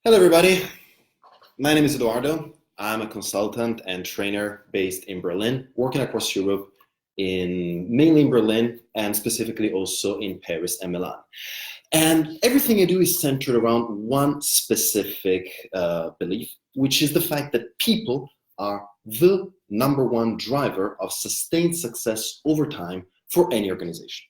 Hello, everybody. My name is Edoardo. I'm a consultant and trainer based in Berlin, working across Europe, mainly in Berlin and specifically also in Paris and Milan. And everything I do is centered around one specific belief, which is the fact that people are the number one driver of sustained success over time for any organization.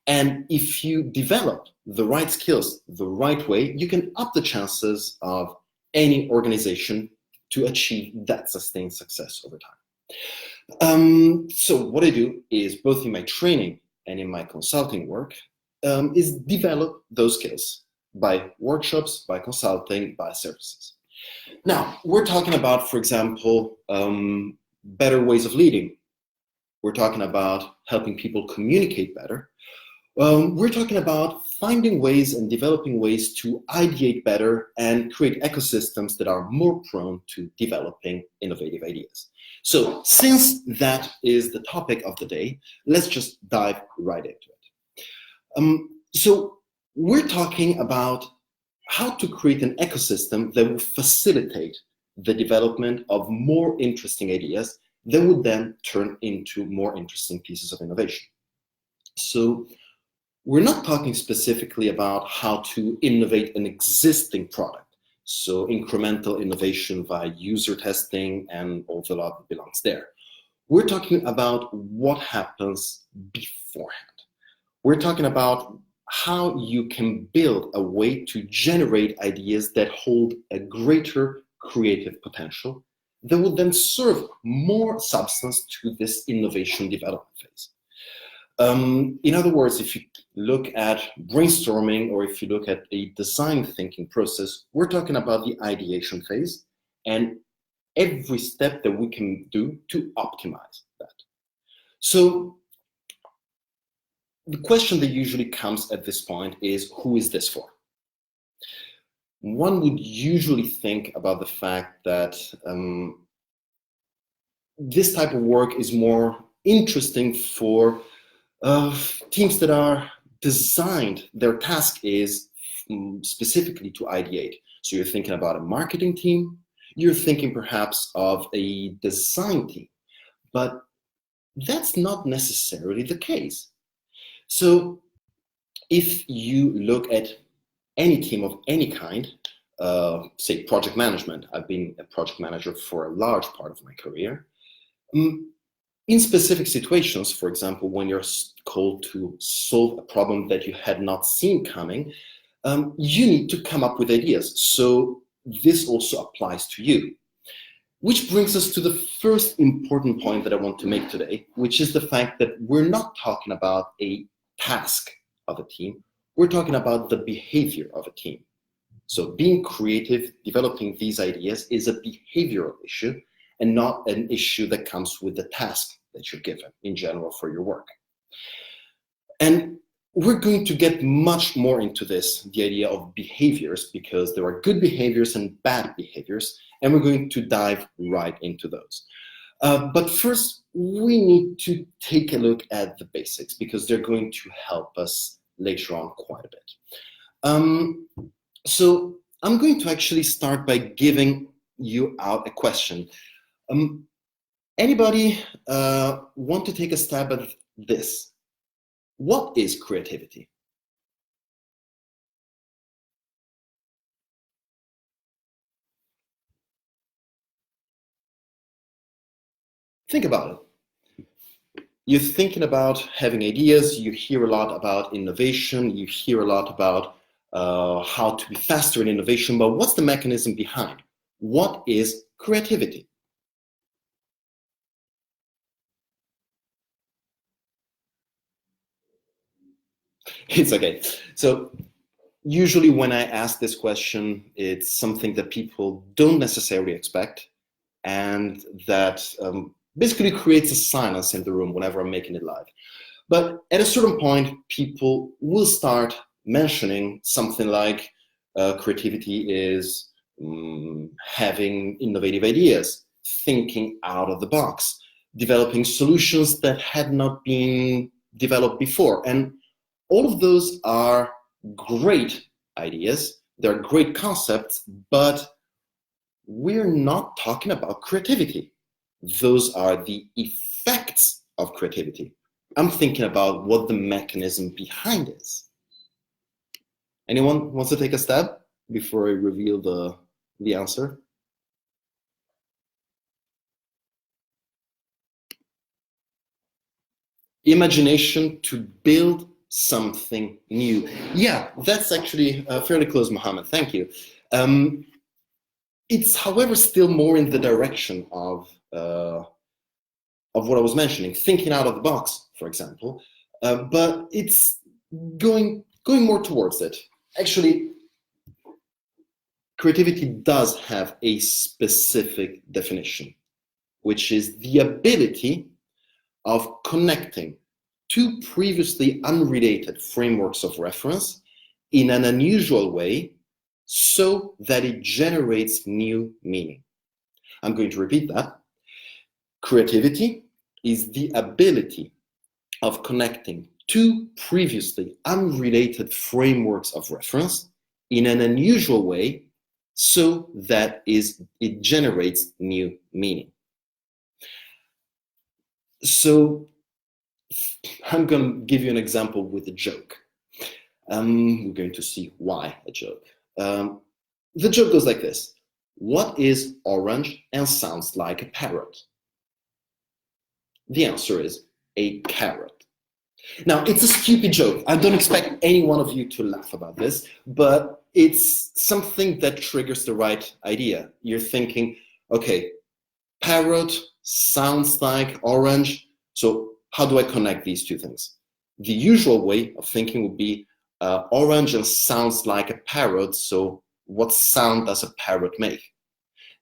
And if you develop the right skills the right way, you can up the chances of any organization to achieve that sustained success over time. So what I do is, both in my training and in my consulting work, is develop those skills by workshops, by consulting, by services. Now, we're talking about, for example, better ways of leading. We're talking about helping people communicate better. We're talking about finding ways and developing ways to ideate better and create ecosystems that are more prone to developing innovative ideas. So since that is the topic of the day, let's just dive right into it. So we're talking about how to create an ecosystem that will facilitate the development of more interesting ideas that would then turn into more interesting pieces of innovation. So we're not talking specifically about how to innovate an existing product, so incremental innovation via user testing and all the lot that belongs there. We're talking about what happens beforehand. We're talking about how you can build a way to generate ideas that hold a greater creative potential that will then serve more substance to this innovation development phase. In other words, if you look at brainstorming or if you look at a design thinking process, we're talking about the ideation phase and every step that we can do to optimize that. So the question that usually comes at this point is, who is this for? One would usually think about the fact that this type of work is more interesting for teams that are designed, their task is specifically to ideate. So you're thinking about a marketing team, you're thinking perhaps of a design team, but that's not necessarily the case. So if you look at any team of any kind, say project management, I've been a project manager for a large part of my career. In specific situations, for example, when you're called to solve a problem that you had not seen coming, you need to come up with ideas. So this also applies to you. Which brings us to the first important point that I want to make today, which is the fact that we're not talking about a task of a team, we're talking about the behavior of a team. So being creative, developing these ideas is a behavioral issue and not an issue that comes with the task that you're given in general for your work. And we're going to get much more into this, the idea of behaviors, because there are good behaviors and bad behaviors, and we're going to dive right into those. But first, we need to take a look at the basics because they're going to help us later on quite a bit. So I'm going to actually start by giving you out a question. Anybody want to take a stab at this? What is creativity? Think about it. You're thinking about having ideas, you hear a lot about innovation, you hear a lot about how to be faster in innovation, but what's the mechanism behind? What is creativity? It's okay. So usually when I ask this question, it's something that people don't necessarily expect and that basically creates a silence in the room whenever I'm making it live. But at a certain point, people will start mentioning something like creativity is having innovative ideas, thinking out of the box, developing solutions that had not been developed before. And all of those are great ideas They're great concepts, but we're not talking about creativity. Those are the effects of creativity. I'm thinking about what the mechanism behind is. Anyone wants to take a stab before I reveal the answer? Imagination to build something new. Yeah, that's actually fairly close, Mohammed. Thank you. It's, however, still more in the direction of what I was mentioning, thinking out of the box, for example. But it's going more towards it. Actually, creativity does have a specific definition, which is the ability of connecting two previously unrelated frameworks of reference in an unusual way so that it generates new meaning. I'm going to repeat that. Creativity is the ability of connecting two previously unrelated frameworks of reference in an unusual way so that it generates new meaning. So I'm going to give you an example with a joke. We're going to see why a joke. The joke goes like this. What is orange and sounds like a parrot? The answer is a carrot. Now, it's a stupid joke. I don't expect any one of you to laugh about this, but it's something that triggers the right idea. You're thinking, okay, parrot sounds like orange, so how do I connect these two things? The usual way of thinking would be orange and sounds like a parrot, so what sound does a parrot make?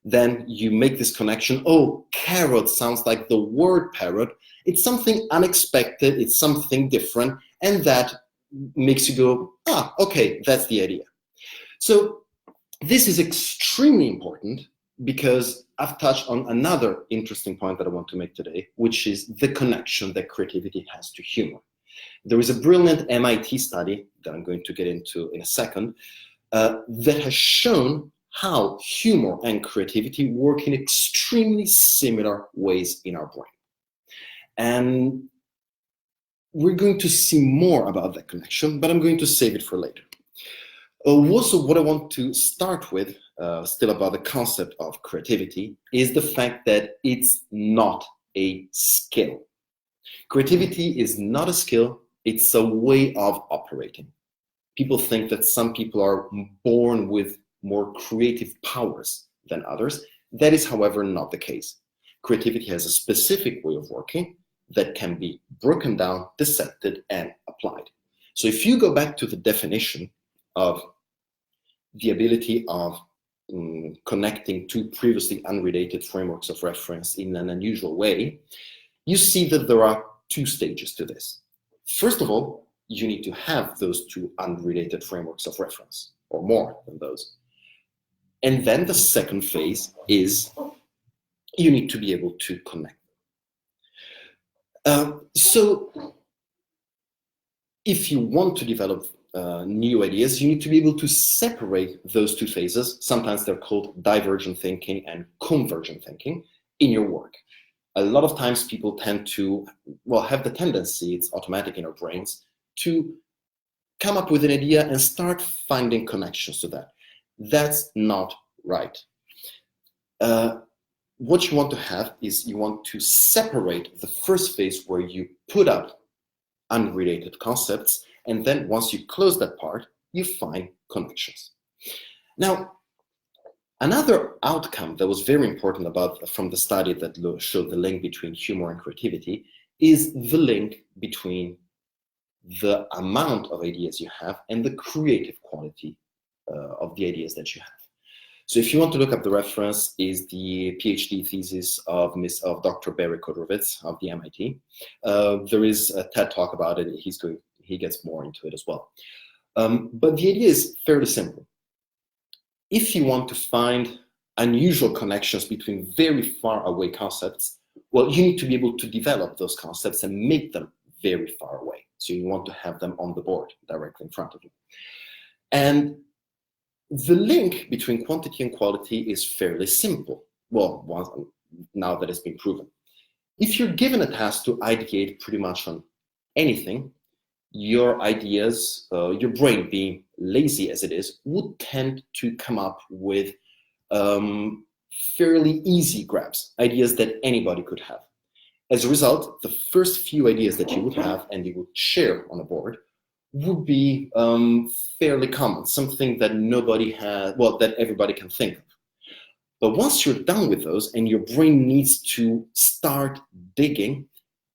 Then you make this connection, oh, carrot sounds like the word parrot. It's something unexpected, it's something different, and that makes you go, ah, okay, that's the idea. So this is extremely important because I've touched on another interesting point that I want to make today, which is the connection that creativity has to humor. There is a brilliant MIT study that I'm going to get into in a second that has shown how humor and creativity work in extremely similar ways in our brain. And we're going to see more about that connection, but I'm going to save it for later. Also, what I want to start with, still about the concept of creativity, is the fact that it's not a skill. Creativity is not a skill, it's a way of operating. People think that some people are born with more creative powers than others. That is, however, not the case. Creativity has a specific way of working that can be broken down, dissected, and applied. So if you go back to the definition of the ability of connecting two previously unrelated frameworks of reference in an unusual way, you see that there are two stages to this. First of all, you need to have those two unrelated frameworks of reference, or more than those. And then the second phase is you need to be able to connect. So if you want to develop new ideas, you need to be able to separate those two phases. Sometimes they're called divergent thinking and convergent thinking in your work. A lot of times people tend to, have the tendency, it's automatic in our brains, to come up with an idea and start finding connections to that. That's not right. What you want to have is you want to separate the first phase where you put up unrelated concepts, and then once you close that part, you find connections. Now, another outcome that was very important from the study that showed the link between humor and creativity is the link between the amount of ideas you have and the creative quality of the ideas that you have. So if you want to look up the reference, is the PhD thesis of Dr. Barry Kodrovitz of the MIT. There is a TED talk about it. He gets more into it as well. But the idea is fairly simple. If you want to find unusual connections between very far away concepts, well, you need to be able to develop those concepts and make them very far away. So you want to have them on the board directly in front of you. And The link between quantity and quality is fairly simple. Well, now that it's been proven. If you're given a task to ideate pretty much on anything, your ideas, your brain being lazy as it is, would tend to come up with fairly easy grabs, ideas that anybody could have. As a result, the first few ideas that you would have and you would share on a board would be fairly common, something that nobody has, well, that everybody can think of. But once you're done with those and your brain needs to start digging,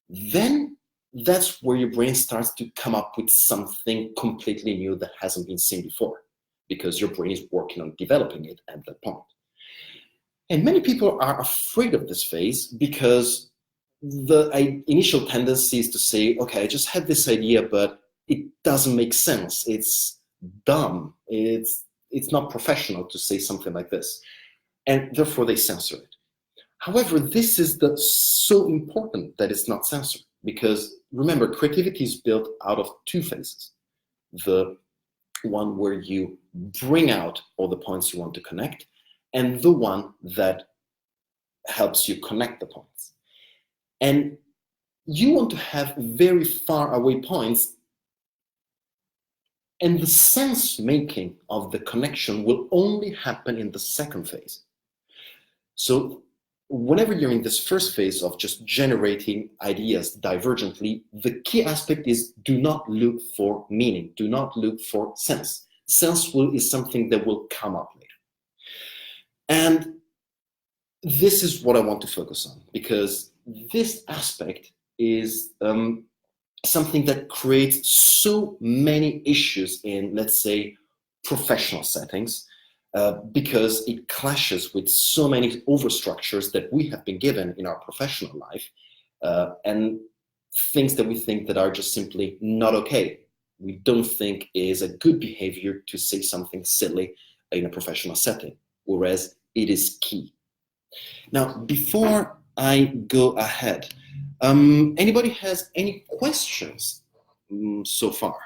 then that's where your brain starts to come up with something completely new that hasn't been seen before, because your brain is working on developing it at that point. And many people are afraid of this phase because the initial tendency is to say, okay, I just had this idea, but it doesn't make sense. It's dumb. It's not professional to say something like this. And therefore they censor it. However, this is so important that it's not censored, because remember, creativity is built out of two phases. The one where you bring out all the points you want to connect, and the one that helps you connect the points. And you want to have very far away points, and the sense making of the connection will only happen in the second phase. So whenever you're in this first phase of just generating ideas divergently, the key aspect is do not look for meaning, do not look for sense. Sense is something that will come up later. And this is what I want to focus on, because this aspect is something that creates so many issues in, let's say, professional settings, because it clashes with so many overstructures that we have been given in our professional life, and things that we think that are just simply not okay. We don't think is a good behavior to say something silly in a professional setting, whereas it is key. Now, before I go ahead, anybody has any questions so far?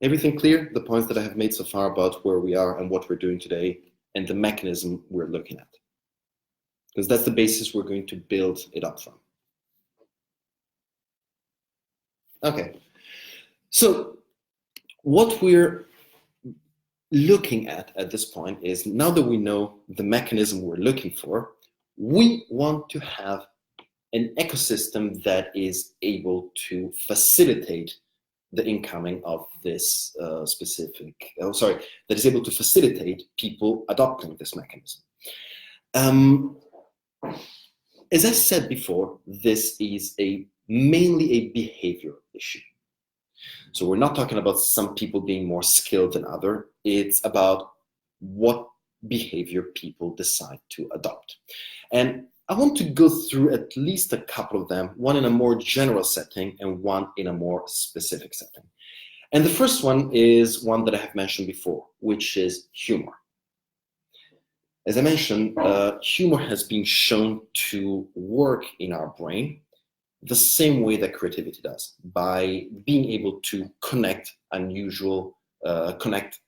Everything clear? The points that I have made so far about where we are and what we're doing today and the mechanism we're looking at. Because that's the basis we're going to build it up from. Okay, so what we're looking at this point is, now that we know the mechanism we're looking for, we want to have an ecosystem that is able to facilitate the incoming of this that is able to facilitate people adopting this mechanism. As I said before, this is mainly a behavior issue. So we're not talking about some people being more skilled than others. It's about what behavior people decide to adopt. And I want to go through at least a couple of them, one in a more general setting and one in a more specific setting. And the first one is one that I have mentioned before, which is humor. As I mentioned, humor has been shown to work in our brain the same way that creativity does, by being able to connect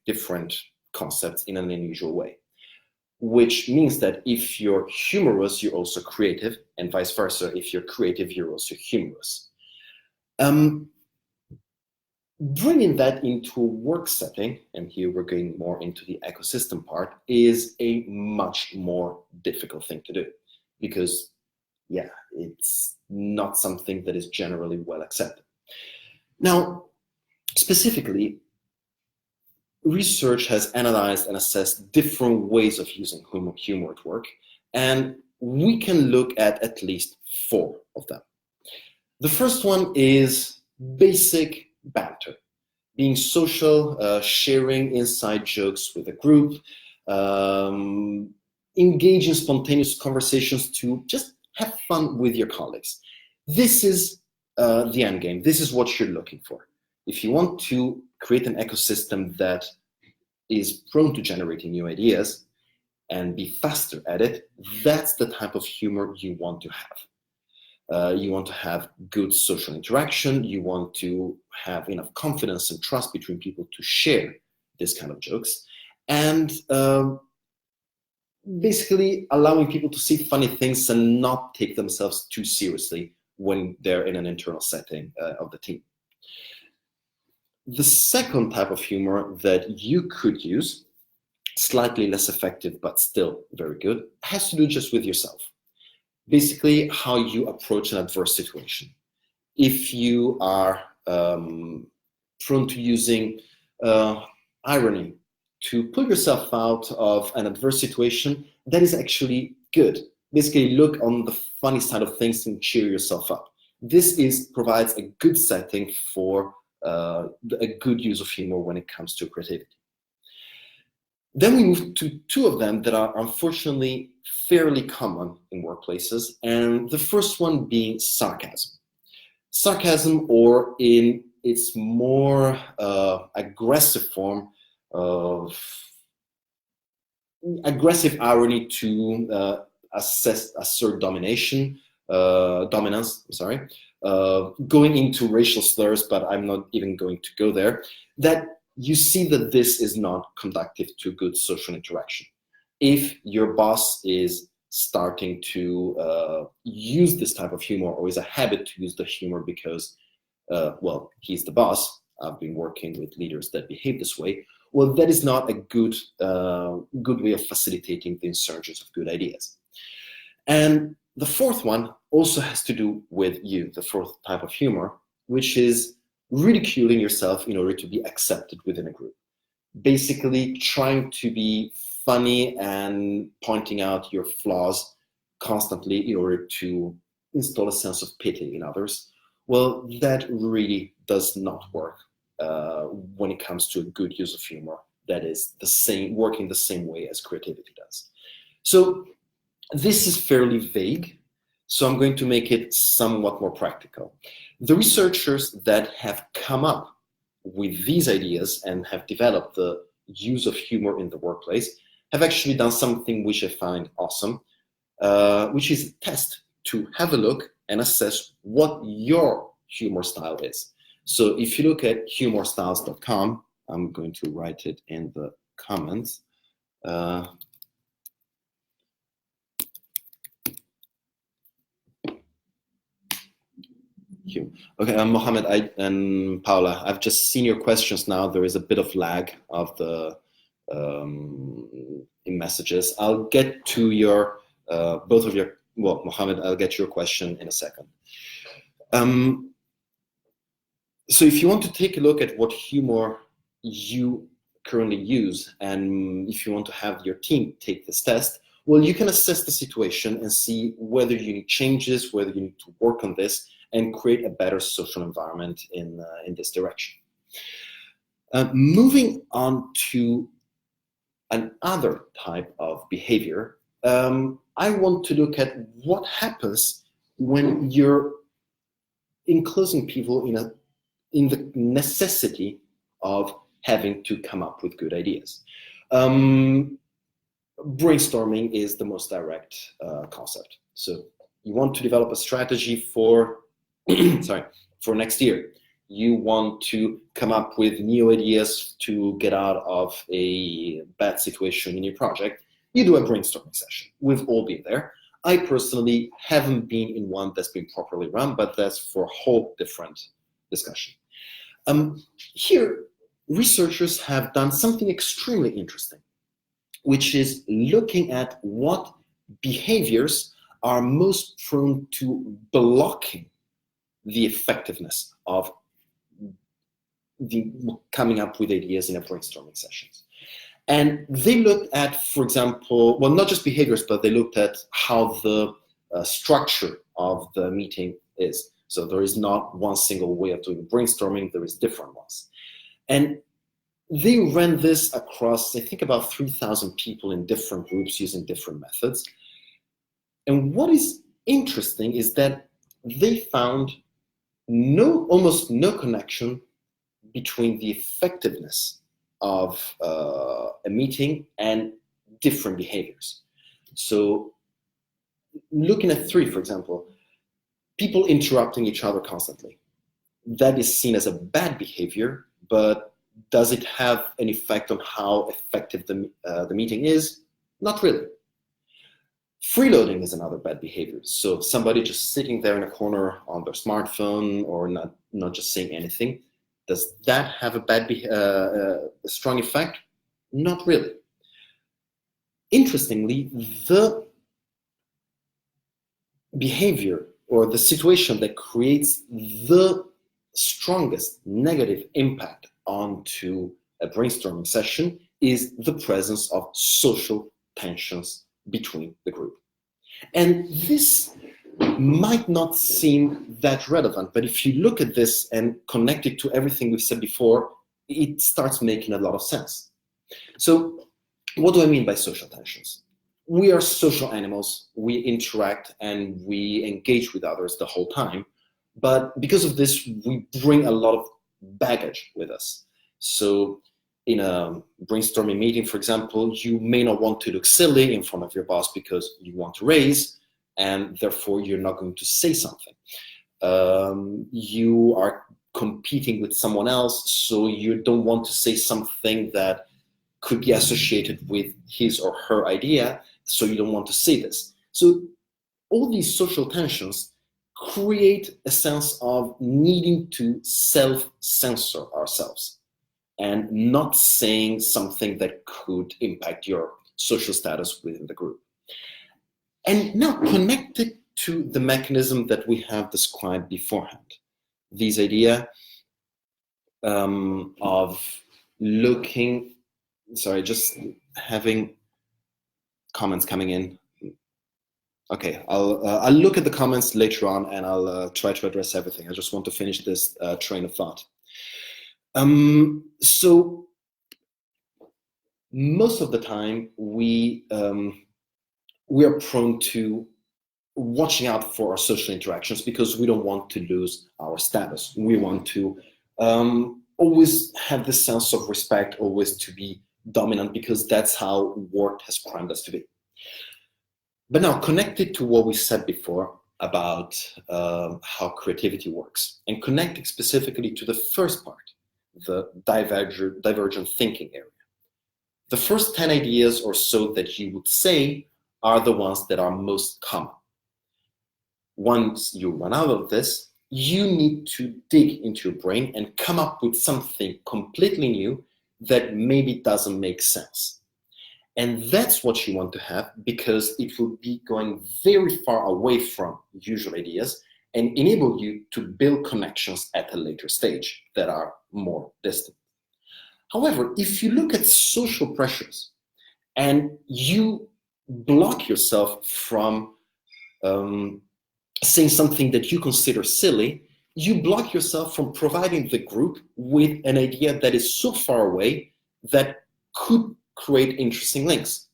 different concepts in an unusual way. Which means that if you're humorous, you're also creative, and vice versa. If you're creative, you're also humorous. Bringing that into a work setting, and here we're going more into the ecosystem part, is a much more difficult thing to do, because yeah, it's not something that is generally well accepted. Now, specifically, research has analyzed and assessed different ways of using humor at work, and we can look at least 4 of them. The first one is basic banter, being social, sharing inside jokes with a group, engage in spontaneous conversations to just have fun with your colleagues. This is the end game. This is what you're looking for. If you want to create an ecosystem that is prone to generating new ideas, and be faster at it, that's the type of humor you want to have. You want to have good social interaction. You want to have enough confidence and trust between people to share this kind of jokes. And basically allowing people to see funny things and not take themselves too seriously when they're in an internal setting of the team. The second type of humor that you could use, slightly less effective but still very good, has to do just with yourself. Basically, how you approach an adverse situation. If you are prone to using irony to pull yourself out of an adverse situation, that is actually good. Basically, look on the funny side of things and cheer yourself up. This provides a good setting for a good use of humor when it comes to creativity. Then we move to two of them that are unfortunately fairly common in workplaces, and the first one being sarcasm. Sarcasm, or in its more aggressive form of aggressive irony to assert dominance, going into racial slurs, but I'm not even going to go there, that you see that this is not conductive to good social interaction. If your boss is starting to use this type of humor, or is a habit to use the humor because, well, he's the boss, I've been working with leaders that behave this way, well, that is not a good way of facilitating the insurgence of good ideas. And the fourth one also has to do with you, the fourth type of humor, which is ridiculing yourself in order to be accepted within a group. Basically trying to be funny and pointing out your flaws constantly in order to install a sense of pity in others. Well, that really does not work when it comes to a good use of humor that is working the same way as creativity does. So this is fairly vague, so I'm going to make it somewhat more practical. The researchers that have come up with these ideas and have developed the use of humor in the workplace have actually done something which I find awesome, which is a test to have a look and assess what your humor style is. So if you look at humorstyles.com, I'm going to write it in the comments. Okay, Mohammed and Paula, I've just seen your questions now. There is a bit of lag of the in messages. I'll get to your both of your. Well, Mohammed, I'll get your question in a second. So if you want to take a look at what humor you currently use, and if you want to have your team take this test, well, you can assess the situation and see whether you need changes, whether you need to work on this, and create a better social environment in this direction. Moving on to another type of behavior, I want to look at what happens when you're enclosing people in the necessity of having to come up with good ideas. Brainstorming is the most direct concept. So you want to develop a strategy for for next year. You want to come up with new ideas to get out of a bad situation in your project. You do a brainstorming session. We've all been there. I personally haven't been in one that's been properly run, but that's for a whole different discussion. Here, researchers have done something extremely interesting, which is looking at what behaviors are most prone to blocking the effectiveness of the coming up with ideas in a brainstorming sessions. And they looked at, for example, well, not just behaviors, but they looked at how the structure of the meeting is. So there is not one single way of doing brainstorming, there is different ones. And they ran this across, I think, about 3,000 people in different groups using different methods. And what is interesting is that they found almost no connection between the effectiveness of a meeting and different behaviors. So looking at 3, for example, people interrupting each other constantly. That is seen as a bad behavior, but does it have an effect on how effective the meeting is? Not really. Freeloading is another bad behavior. So somebody just sitting there in a corner on their smartphone or not just saying anything. Does that have a strong effect? Not really. Interestingly, the behavior or the situation that creates the strongest negative impact onto a brainstorming session is the presence of social tensions between the group. And this might not seem that relevant, but if you look at this and connect it to everything we've said before, it starts making a lot of sense. So what do I mean by social tensions? We are social animals. We interact and we engage with others the whole time. But because of this, we bring a lot of baggage with us. So in a brainstorming meeting, for example, you may not want to look silly in front of your boss because you want to raise, and therefore you're not going to say something. You are competing with someone else, so you don't want to say something that could be associated with his or her idea, so you don't want to say this. So all these social tensions create a sense of needing to self-censor ourselves and not saying something that could impact your social status within the group. And now connected to the mechanism that we have described beforehand, this idea of looking, sorry, just having comments coming in. Okay, I'll look at the comments later on and I'll try to address everything. I just want to finish this train of thought. So most of the time we are prone to watching out for our social interactions because we don't want to lose our status. We want to always have this sense of respect, always to be dominant, because that's how work has primed us to be. But now connected to what we said before about how creativity works, and connecting specifically to the first part, the divergent thinking area. The first 10 ideas or so that you would say are the ones that are most common. Once you run out of this, you need to dig into your brain and come up with something completely new that maybe doesn't make sense. And that's what you want to have, because it will be going very far away from usual ideas and enable you to build connections at a later stage that are more distant. However, if you look at social pressures and you block yourself from saying something that you consider silly, you block yourself from providing the group with an idea that is so far away that could create interesting links.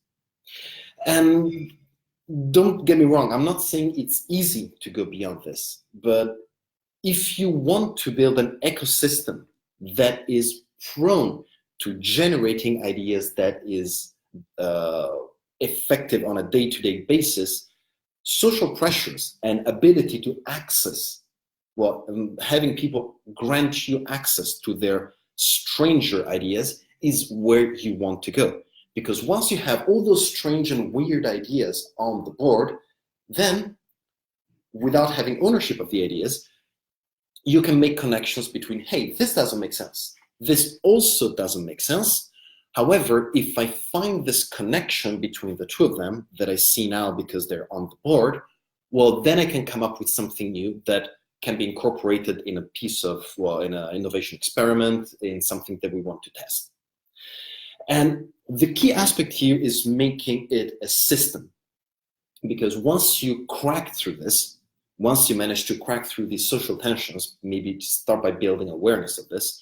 And don't get me wrong, I'm not saying it's easy to go beyond this, but if you want to build an ecosystem that is prone to generating ideas that is effective on a day-to-day basis, social pressures and ability to access, having people grant you access to their stranger ideas is where you want to go. Because once you have all those strange and weird ideas on the board, then without having ownership of the ideas, you can make connections between, hey, this doesn't make sense. This also doesn't make sense. However, if I find this connection between the two of them that I see now because they're on the board, well, then I can come up with something new that can be incorporated in a piece of, in an innovation experiment, in something that we want to test. And the key aspect here is making it a system. Because once you crack through this, once you manage to crack through these social tensions, maybe start by building awareness of this,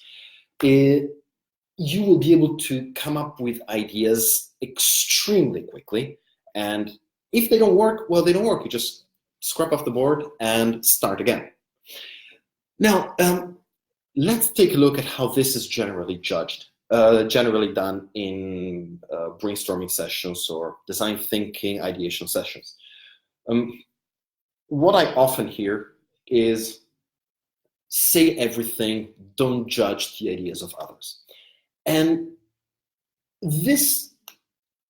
you will be able to come up with ideas extremely quickly. And if they don't work, well, they don't work. You just scrap off the board and start again. Now, let's take a look at how this is generally judged generally done in brainstorming sessions or design thinking ideation sessions. What I often hear is say everything, don't judge the ideas of others. And this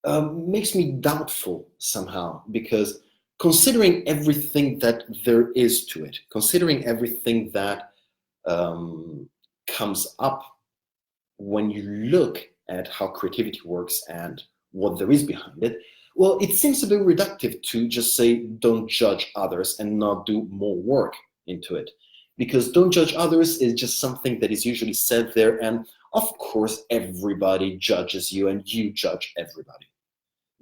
makes me doubtful somehow, because considering everything that there is to it, considering everything that comes up when you look at how creativity works and what there is behind it, well, it seems a bit reductive to just say don't judge others and not do more work into it. Because don't judge others is just something that is usually said there, and of course everybody judges you and you judge everybody.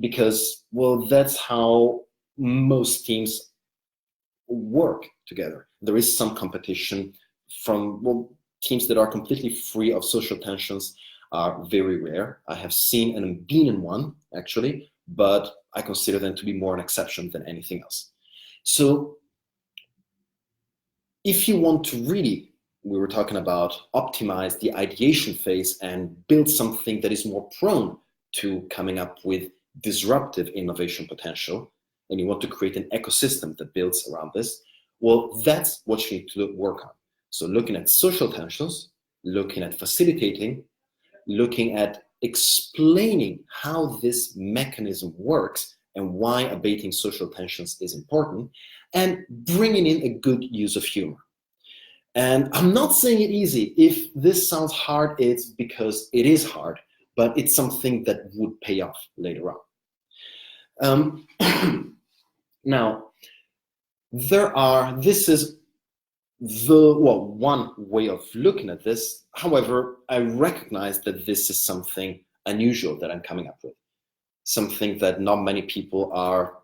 Because, well, that's how most teams work together. There is some competition from, well, teams that are completely free of social tensions are very rare. I have seen and been in one, actually, but I consider them to be more an exception than anything else. So if you want to really, we were talking about, optimize the ideation phase and build something that is more prone to coming up with disruptive innovation potential, and you want to create an ecosystem that builds around this, well, that's what you need to work on. So looking at social tensions, looking at facilitating, looking at explaining how this mechanism works and why abating social tensions is important, and bringing in a good use of humor. And I'm not saying it easy. If this sounds hard, it's because it is hard, but it's something that would pay off later on. Now, this is one way of looking at this. However, I recognize that this is something unusual that I'm coming up with, something that not many people are,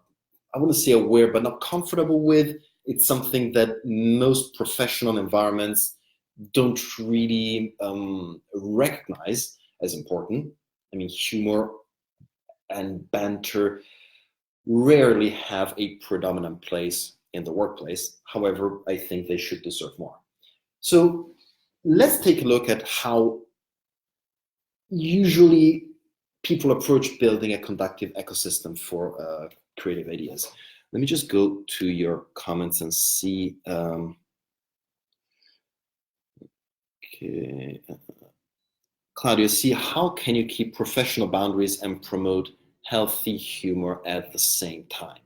I wouldn't say aware, but not comfortable with. It's something that most professional environments don't really recognize as important. I mean, humor and banter rarely have a predominant place in the workplace. However, I think they should deserve more. So let's take a look at how usually people approach building a conductive ecosystem for creative ideas. Let me just go to your comments and see. Okay. Claudio, see, how can you keep professional boundaries and promote healthy humor at the same time?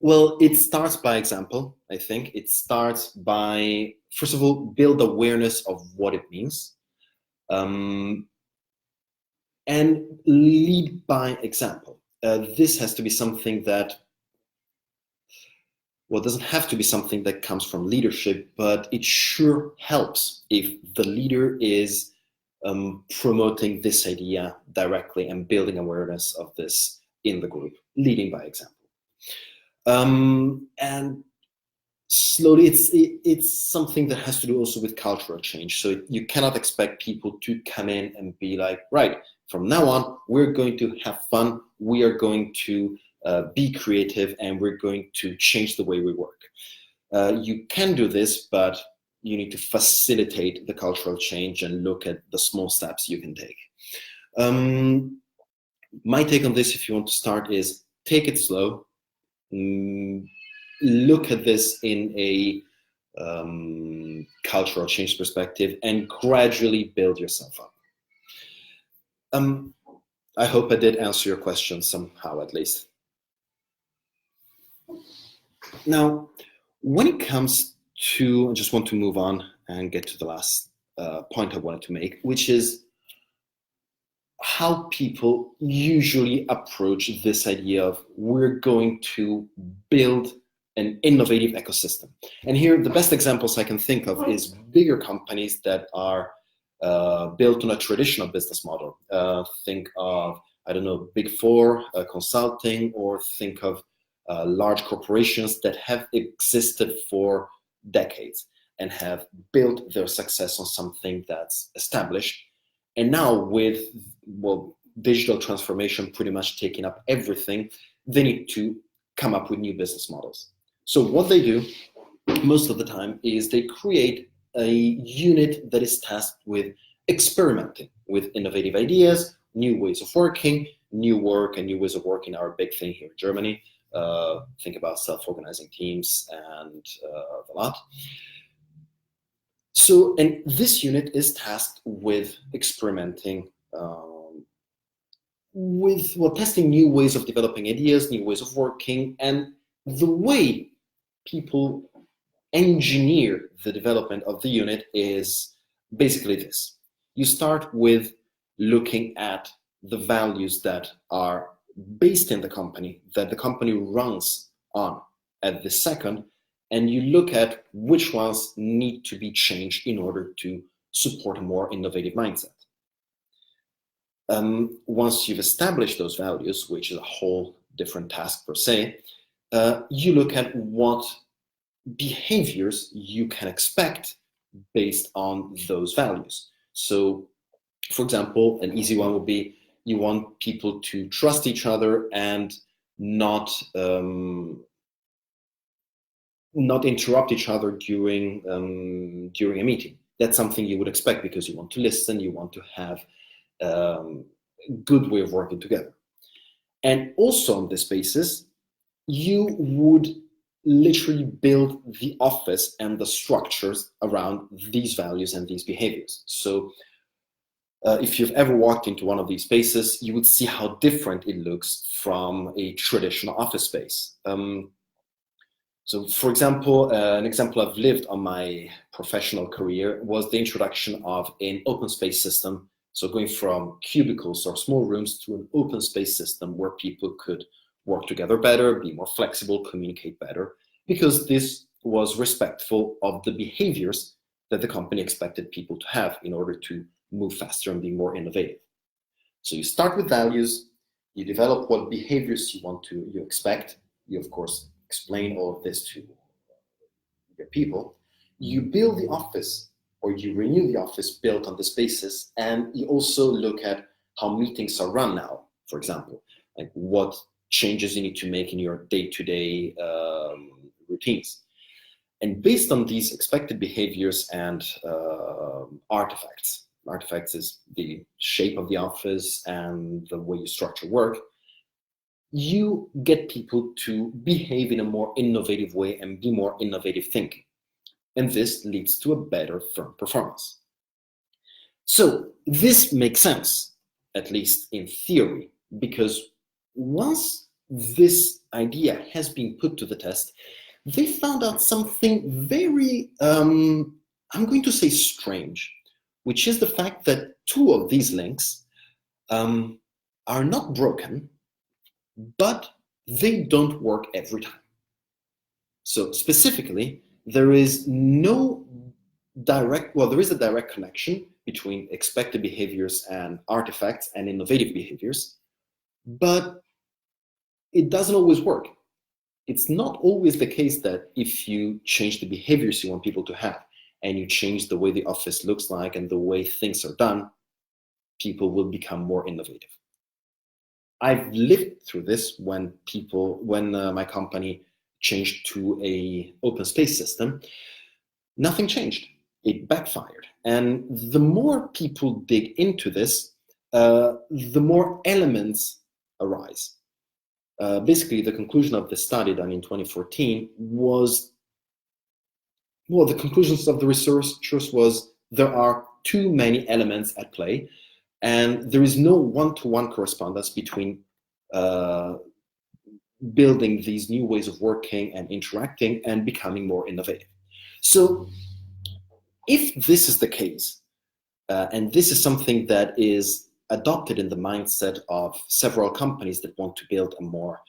Well, it starts by example, I think. It starts by, first of all, build awareness of what it means. And lead by example. This has to be something that, well, it doesn't have to be something that comes from leadership, but it sure helps if the leader is promoting this idea directly and building awareness of this in the group, leading by example. And slowly, it's something that has to do also with cultural change. So you cannot expect people to come in and be like, right, from now on, we're going to have fun, we are going to be creative, and we're going to change the way we work. You can do this, but you need to facilitate the cultural change and look at the small steps you can take. My take on this, if you want to start, is take it slow. Look at this in a cultural change perspective and gradually build yourself up. I hope I did answer your question somehow, at least. Now, when it comes to, I just want to move on and get to the last point I wanted to make, which is how people usually approach this idea of we're going to build an innovative ecosystem. And here, the best examples I can think of is bigger companies that are built on a traditional business model. Think of, I don't know, Big Four consulting, or think of large corporations that have existed for decades and have built their success on something that's established. And now with, well, digital transformation pretty much taking up everything, they need to come up with new business models. So what they do most of the time is they create a unit that is tasked with experimenting with innovative ideas, new ways of working. New work and new ways of working are a big thing here in Germany. Think about self-organizing teams and a lot. So, and this unit is tasked with experimenting with, well, testing new ways of developing ideas, new ways of working, and the way people engineer the development of the unit is basically this. You start with looking at the values that are based in the company, that the company runs on at this second, and you look at which ones need to be changed in order to support a more innovative mindset. Once you've established those values, which is a whole different task per se, you look at what behaviors you can expect based on those values. So, for example, an easy one would be you want people to trust each other and not interrupt each other during a meeting. That's something you would expect because you want to listen, you want to have a good way of working together. And also on this basis, you would literally build the office and the structures around these values and these behaviors. So if you've ever walked into one of these spaces, you would see how different it looks from a traditional office space. So for example, an example I've lived on my professional career was the introduction of an open space system. So going from cubicles or small rooms to an open space system where people could work together better, be more flexible, communicate better, because this was respectful of the behaviors that the company expected people to have in order to move faster and be more innovative. So you start with values, you develop what behaviors you expect. You of course explain all of this to your people. You build the office or you renew the office built on this basis, and you also look at how meetings are run now, for example, like what changes you need to make in your day-to-day routines. And based on these expected behaviors and artifacts is the shape of the office and the way you structure work, you get people to behave in a more innovative way and be more innovative thinking. And this leads to a better firm performance. So this makes sense, at least in theory, because once this idea has been put to the test, they found out something very, I'm going to say strange, which is the fact that two of these links are not broken, but they don't work every time. So specifically, there is no direct, well, there is a direct connection between expected behaviors and artifacts and innovative behaviors, but it doesn't always work. It's not always the case that if you change the behaviors you want people to have and you change the way the office looks like and the way things are done, people will become more innovative. I've lived through this when my company changed to a open space system. Nothing changed. It backfired. And the more people dig into this, the more elements arise. Basically, the conclusion of the study done in 2014 was, well, the conclusions of the researchers was there are too many elements at play, and there is no one-to-one correspondence between building these new ways of working and interacting and becoming more innovative. So if this is the case, and this is something that is adopted in the mindset of several companies that want to build a more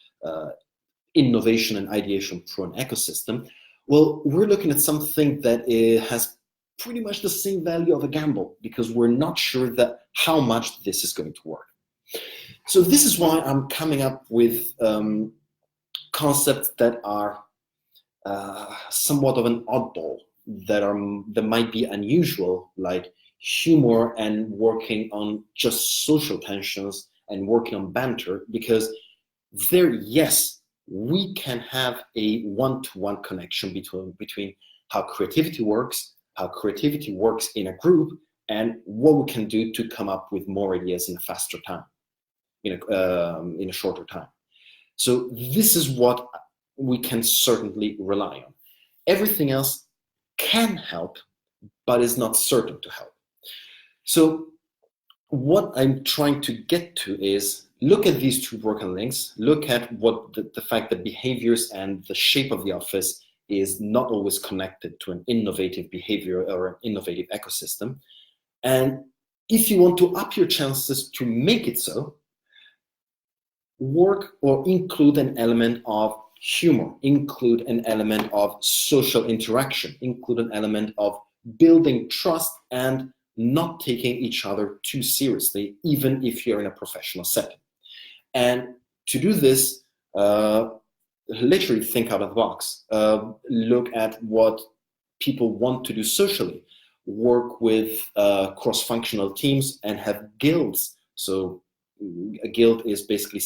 innovation and ideation prone ecosystem, well, we're looking at something that has pretty much the same value of a gamble, because we're not sure that how much this is going to work. So this is why I'm coming up with concepts that are somewhat of an oddball, that might be unusual, like humor and working on just social tensions and working on banter, because there, yes, we can have a one-to-one connection between how creativity works in a group, and what we can do to come up with more ideas in a faster time, in a shorter time. So this is what we can certainly rely on. Everything else can help, but is not certain to help. So what I'm trying to get to is look at these two broken links, look at what the fact that behaviors and the shape of the office is not always connected to an innovative behavior or an innovative ecosystem. And if you want to up your chances to make it so, work or include an element of humor, include an element of social interaction, include an element of building trust and not taking each other too seriously, even if you're in a professional setting. And to do this, literally think out of the box. Look at what people want to do socially. Work with cross-functional teams and have guilds. So a guild is basically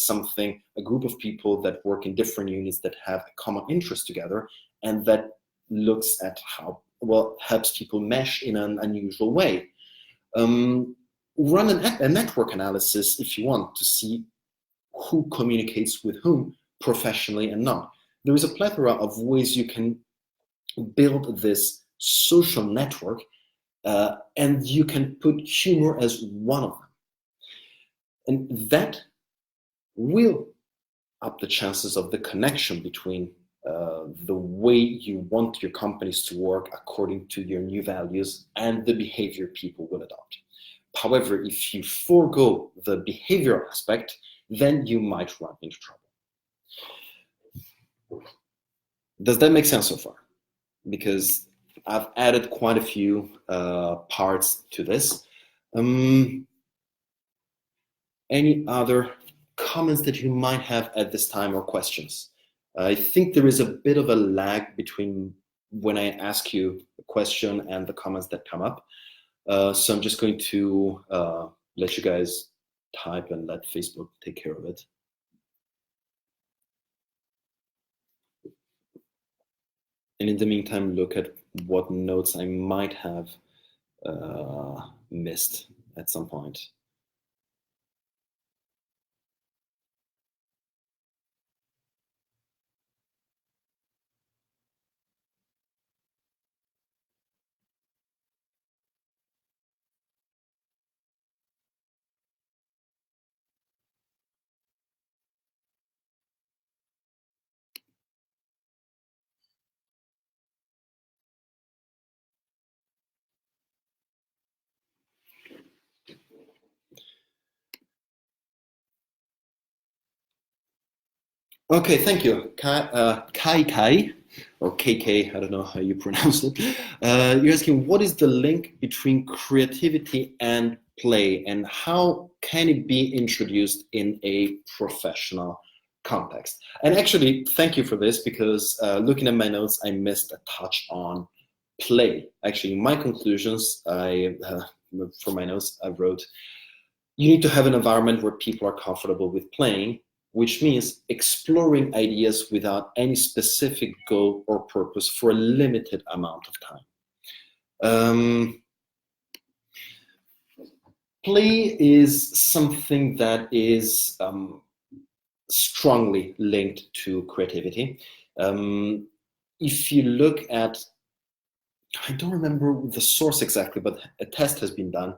a group of people that work in different units that have a common interest together, and that looks at how, well, helps people mesh in an unusual way. Run a network analysis if you want to see who communicates with whom professionally and not. There is a plethora of ways you can build this social network, and you can put humor as one of them. And that will up the chances of the connection between the way you want your companies to work according to your new values and the behavior people will adopt. However, if you forego the behavioral aspect, then you might run into trouble. Does that make sense so far? Because I've added quite a few parts to this. Any other comments that you might have at this time or questions? I think there is a bit of a lag between when I ask you a question and the comments that come up. So I'm just going to let you guys type and let Facebook take care of it. And in the meantime, look at what notes I might have missed at some point. Okay, thank you. Kai, or KK, I don't know how you pronounce it. You're asking, what is the link between creativity and play, and how can it be introduced in a professional context? And actually, thank you for this, because looking at my notes, I missed a touch on play. Actually, in my conclusions, for my notes, I wrote, you need to have an environment where people are comfortable with playing, which means exploring ideas without any specific goal or purpose for a limited amount of time. Play is something that is strongly linked to creativity. If you look at, I don't remember the source exactly, but a test has been done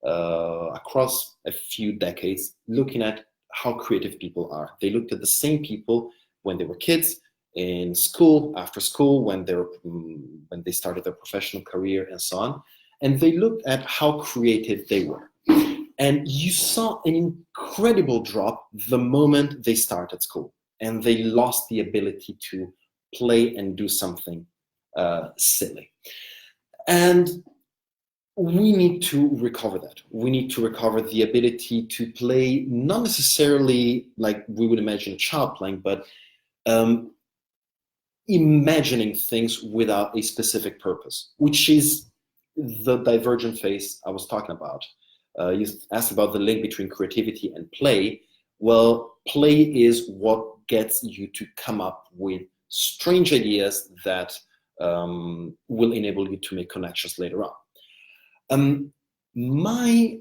across a few decades looking at how creative people are. They looked at the same people when they were kids, in school, after school, when they started their professional career, and so on. And they looked at how creative they were. And you saw an incredible drop the moment they started school, and they lost the ability to play and do something silly. And we need to recover that. We need to recover the ability to play, not necessarily like we would imagine a child playing, but imagining things without a specific purpose, which is the divergent phase I was talking about. You asked about the link between creativity and play. Well, play is what gets you to come up with strange ideas that will enable you to make connections later on. My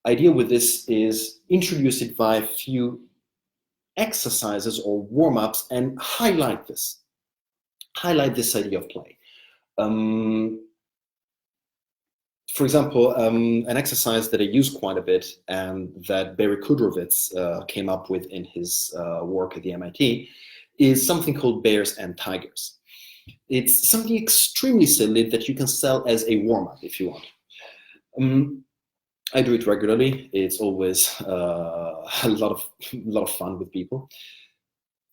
idea with this is introduce it by a few exercises or warm-ups and highlight this idea of play. For example, an exercise that I use quite a bit and that Barry Kudrowitz came up with in his work at the MIT is something called bears and tigers. It's something extremely silly that you can sell as a warm-up if you want. I do it regularly. It's always a lot of fun with people.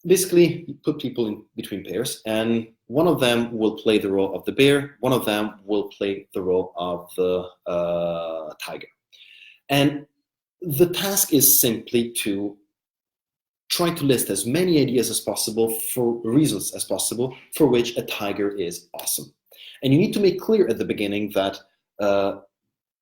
Basically, you put people in between pairs, and one of them will play the role of the bear, one of them will play the role of the tiger. And the task is simply to try to list as many ideas as possible for reasons as possible for which a tiger is awesome. And you need to make clear at the beginning that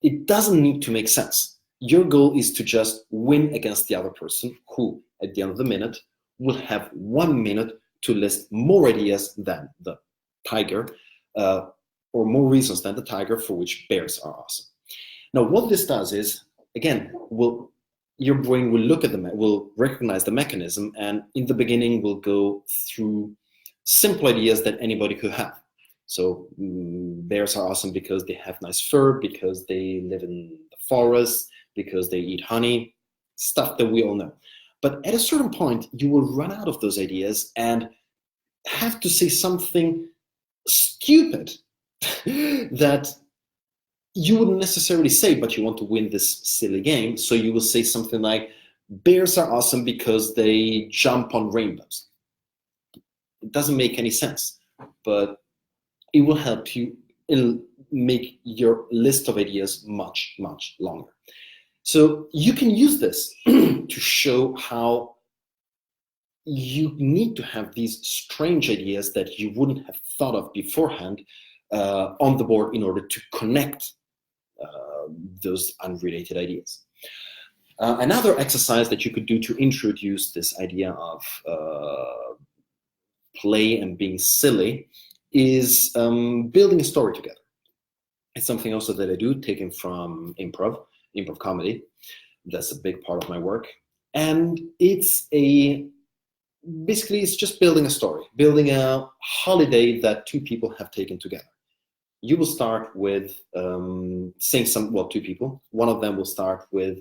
it doesn't need to make sense. Your goal is to just win against the other person who, at the end of the minute, will have 1 minute to list more ideas than the tiger, or more reasons than the tiger for which bears are awesome. Now, what this does is, again, your brain will look at will recognize the mechanism, and in the beginning will go through simple ideas that anybody could have. So bears are awesome because they have nice fur, because they live in the forest, because they eat honey, stuff that we all know. But at a certain point, you will run out of those ideas and have to say something stupid that you wouldn't necessarily say, but you want to win this silly game. So you will say something like, bears are awesome because they jump on rainbows. It doesn't make any sense, but it will help you make your list of ideas much, much longer. So you can use this to show how you need to have these strange ideas that you wouldn't have thought of beforehand on the board in order to connect those unrelated ideas. Another exercise that you could do to introduce this idea of play and being silly is building a story together. It's something also that I do, taken from improv comedy. That's a big part of my work. And basically it's just building a story, building a holiday that two people have taken together. You will start with saying two people. One of them will start with,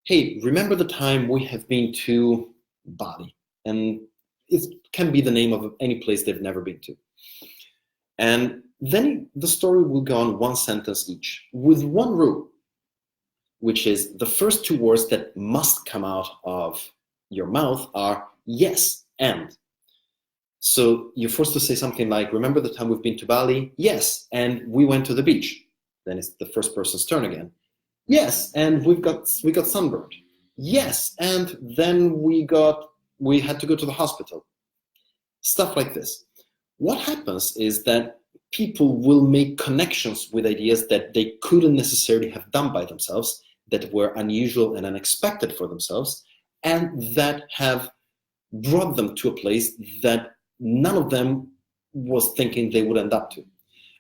hey, remember the time we have been to Bali? And it can be the name of any place they've never been to. And then the story will go on one sentence each, with one rule, which is the first two words that must come out of your mouth are yes and. So you're forced to say something like, remember the time we've been to Bali? Yes, and we went to the beach. Then it's the first person's turn again. Yes, and we got sunburned. Yes, and then we had to go to the hospital. Stuff like this. What happens is that people will make connections with ideas that they couldn't necessarily have done by themselves, that were unusual and unexpected for themselves, and that have brought them to a place that none of them was thinking they would end up to.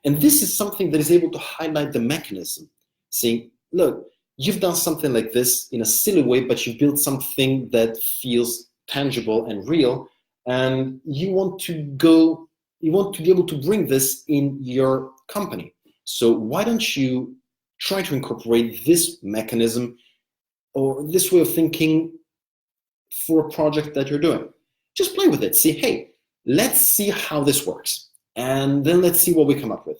And this is something that is able to highlight the mechanism, saying, look, you've done something like this in a silly way, but you've built something that feels tangible and real, and you want to be able to bring this in your company. So why don't you try to incorporate this mechanism or this way of thinking for a project that you're doing? Just play with it. See, hey, let's see how this works. And then let's see what we come up with.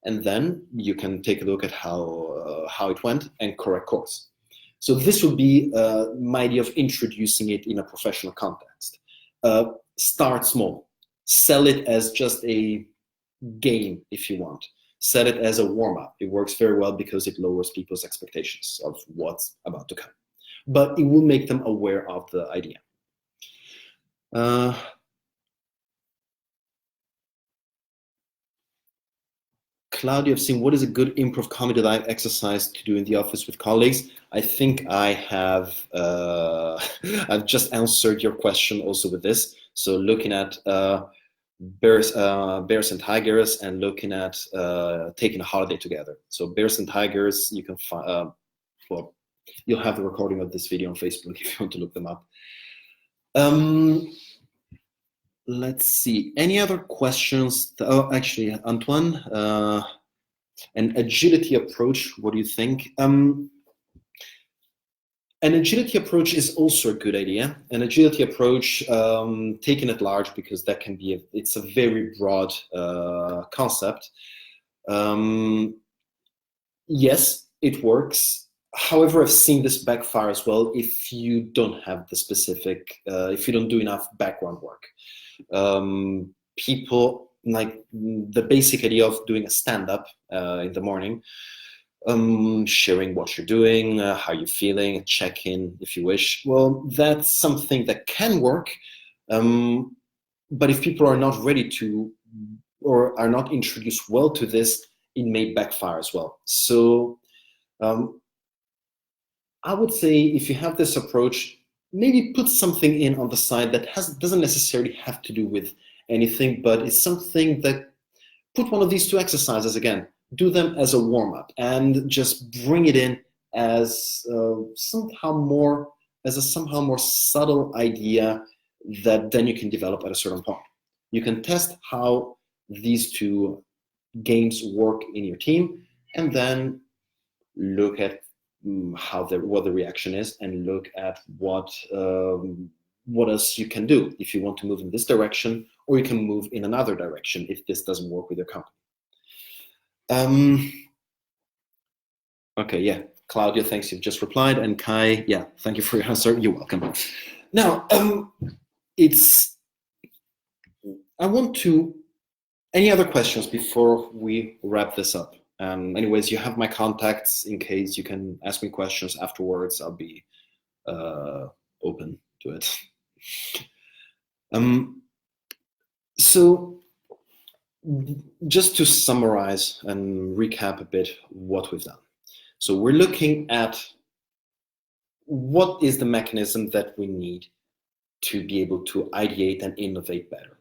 And then you can take a look at how it went and correct course. So this would be my idea of introducing it in a professional context. Start small. Sell it as just a game if you want. Set it as a warm-up. It works very well because it lowers people's expectations of what's about to come. But it will make them aware of the idea. Claudia, I've seen what is a good improv comedy live exercise to do in the office with colleagues. I think I have, I've just answered your question also with this. So looking at bears and tigers, and looking at taking a holiday together. So bears and tigers, you can find, well, you'll have the recording of this video on Facebook if you want to look them up. Let's see, any other questions? Oh, actually, Antoine, an agility approach, what do you think? An agility approach is also a good idea. An agility approach, taken at large, because that can be, it's a very broad concept. Yes, it works. However, I've seen this backfire as well if you don't have the specific, if you don't do enough background work. People, like the basic idea of doing a stand-up in the morning, sharing what you're doing, how you're feeling, check-in if you wish. Well, that's something that can work, but if people are not ready to, or are not introduced well to this, it may backfire as well. So I would say if you have this approach, maybe put something in on the side that doesn't necessarily have to do with anything, but it's something that, put one of these two exercises again, do them as a warm-up, and just bring it in as somehow more subtle idea that then you can develop at a certain point. You can test how these two games work in your team, and then look at what the reaction is, and look at what else you can do if you want to move in this direction, or you can move in another direction if this doesn't work with your company. Okay, yeah, Claudia, thanks, you've just replied, and Kai, yeah, thank you for your answer, you're welcome. Now, any other questions before we wrap this up? Anyways, you have my contacts in case you can ask me questions afterwards. I'll be open to it. So just to summarize and recap a bit what we've done. So we're looking at what is the mechanism that we need to be able to ideate and innovate better.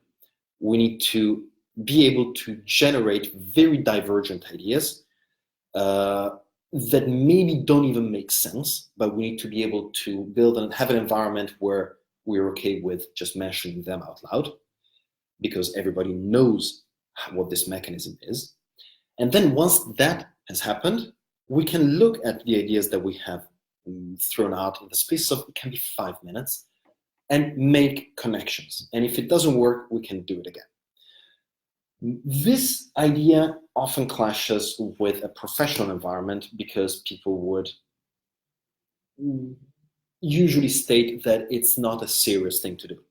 We need to be able to generate very divergent ideas that maybe don't even make sense, but we need to be able to build and have an environment where we're okay with just mentioning them out loud, because everybody knows what this mechanism is. And then once that has happened, we can look at the ideas that we have thrown out in the space of, it can be 5 minutes, and make connections. And if it doesn't work, we can do it again. This idea often clashes with a professional environment, because people would usually state that it's not a serious thing to do.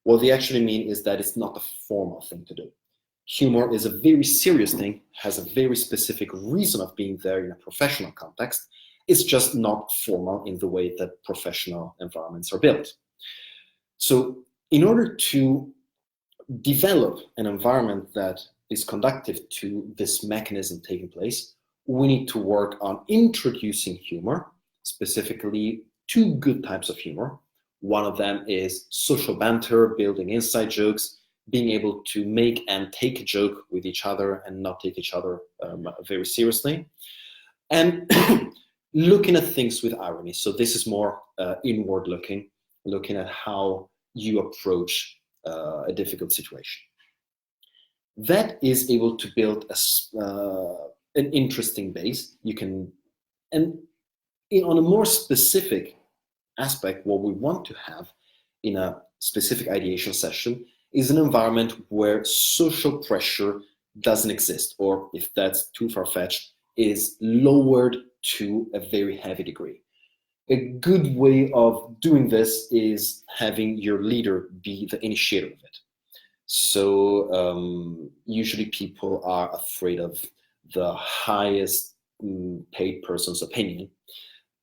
What they actually mean is that it's not a formal thing to do. Humor is a very serious thing, has a very specific reason of being there in a professional context. It's just not formal in the way that professional environments are built. So in order to develop an environment that is conductive to this mechanism taking place, we need to work on introducing humor, specifically two good types of humor. One of them is social banter, building inside jokes, being able to make and take a joke with each other and not take each other very seriously. And looking at things with irony. So this is more inward looking at how you approach a difficult situation. That is able to build an interesting base. You can, and on a more specific aspect, what we want to have in a specific ideation session is an environment where social pressure doesn't exist, or if that's too far-fetched, is lowered to a very heavy degree. A good way of doing this is having your leader be the initiator of it. So usually people are afraid of the highest paid person's opinion,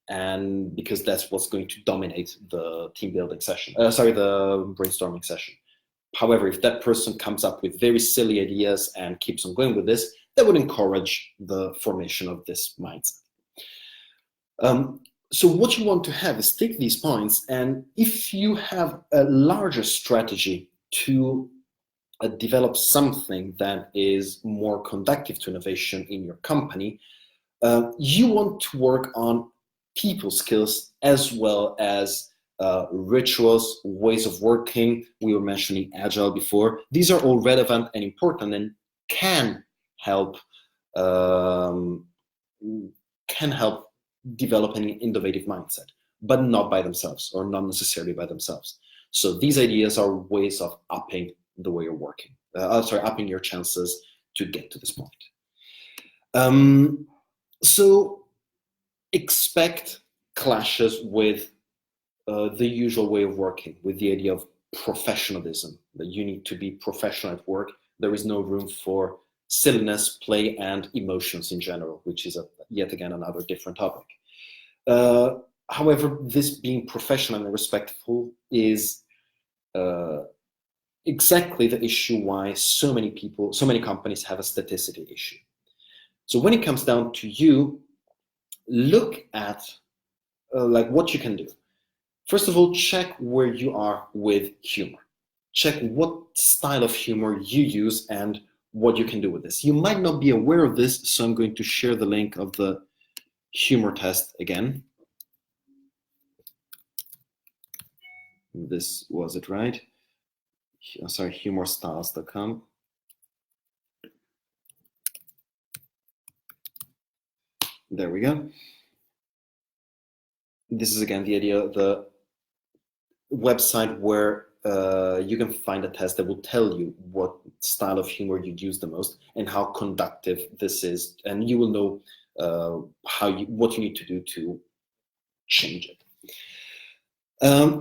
and because that's what's going to dominate the team building session, the brainstorming session. However, if that person comes up with very silly ideas and keeps on going with this, that would encourage the formation of this mindset. So what you want to have is take these points, and if you have a larger strategy to develop something that is more conductive to innovation in your company, you want to work on people skills as well as rituals, ways of working. We were mentioning agile before. These are all relevant and important and can help develop an innovative mindset, but not by themselves, or not necessarily by themselves. So these ideas are ways of upping the way you're working. Upping your chances to get to this point. So expect clashes with the usual way of working, with the idea of professionalism, that you need to be professional at work. There is no room for silliness, play, and emotions in general, which is yet again another different topic. However, this being professional and respectful is exactly the issue why so many companies have a staticity issue. So when it comes down to you, look at like what you can do. First of all, check where you are with humor. Check what style of humor you use and what you can do with this. You might not be aware of this, so I'm going to share the link of the humor test again. This was it, right? Sorry, humorstyles.com. There we go. This is again the idea, the website where you can find a test that will tell you what style of humor you use the most and how conductive this is, and you will know what you need to do to change it.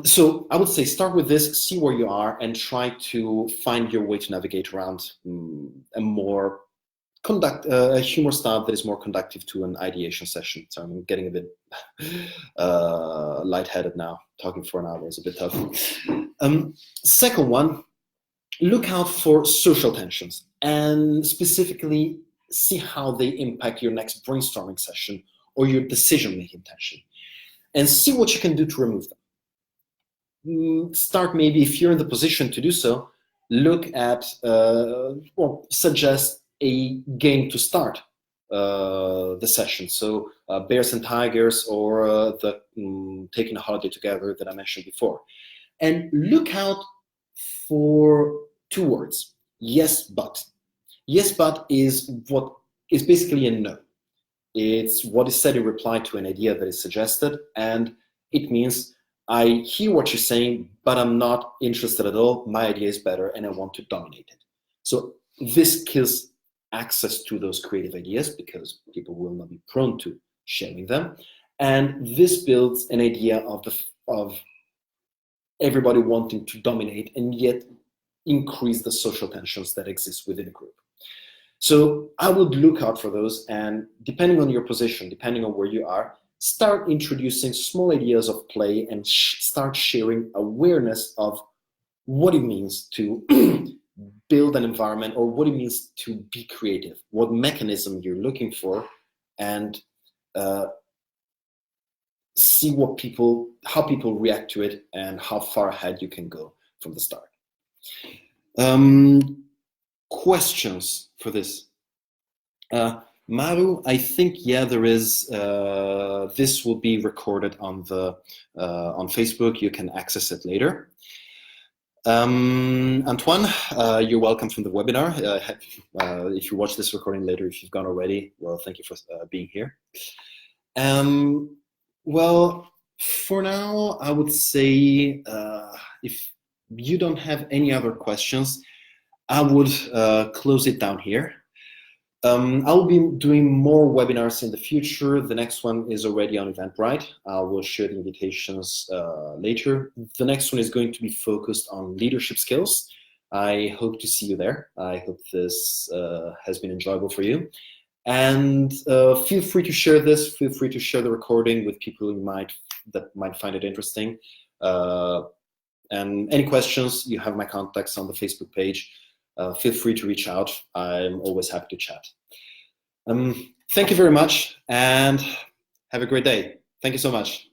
So I would say start with this, see where you are, and try to find your way to navigate around a humor style that is more conductive to an ideation session. So I'm getting a bit lightheaded now. Talking for an hour is a bit tough. Second one, look out for social tensions and specifically see how they impact your next brainstorming session or your decision-making tension, and see what you can do to remove them. Start, maybe if you're in the position to do so, look at or suggest a game to start the session. So Bears and Tigers, or the Taking a Holiday Together that I mentioned before. And look out for two words: yes, but. Yes, but is what is basically a no. It's what is said in reply to an idea that is suggested, and it means I hear what you're saying, but I'm not interested at all. My idea is better, and I want to dominate it. So this kills access to those creative ideas because people will not be prone to sharing them, and this builds an idea of everybody wanting to dominate and yet increase the social tensions that exist within a group. So I would look out for those, and depending on your position, depending on where you are, start introducing small ideas of play and start sharing awareness of what it means to build an environment, or what it means to be creative, what mechanism you're looking for, and see how people react to it and how far ahead you can go from the start. Questions for this? Maru, I think, yeah, there is. This will be recorded on Facebook. You can access it later. Antoine, you're welcome from the webinar. If you watch this recording later, if you've gone already, well, thank you for being here. Well, for now, I would say if you don't have any other questions, I would close it down here. I'll be doing more webinars in the future. The next one is already on Eventbrite. I will share the invitations later. The next one is going to be focused on leadership skills. I hope to see you there. I hope this has been enjoyable for you. And feel free to share this. Feel free to share the recording with people that might find it interesting. And any questions, you have my contacts on the Facebook page. Feel free to reach out. I'm always happy to chat. Thank you very much, and have a great day. Thank you so much.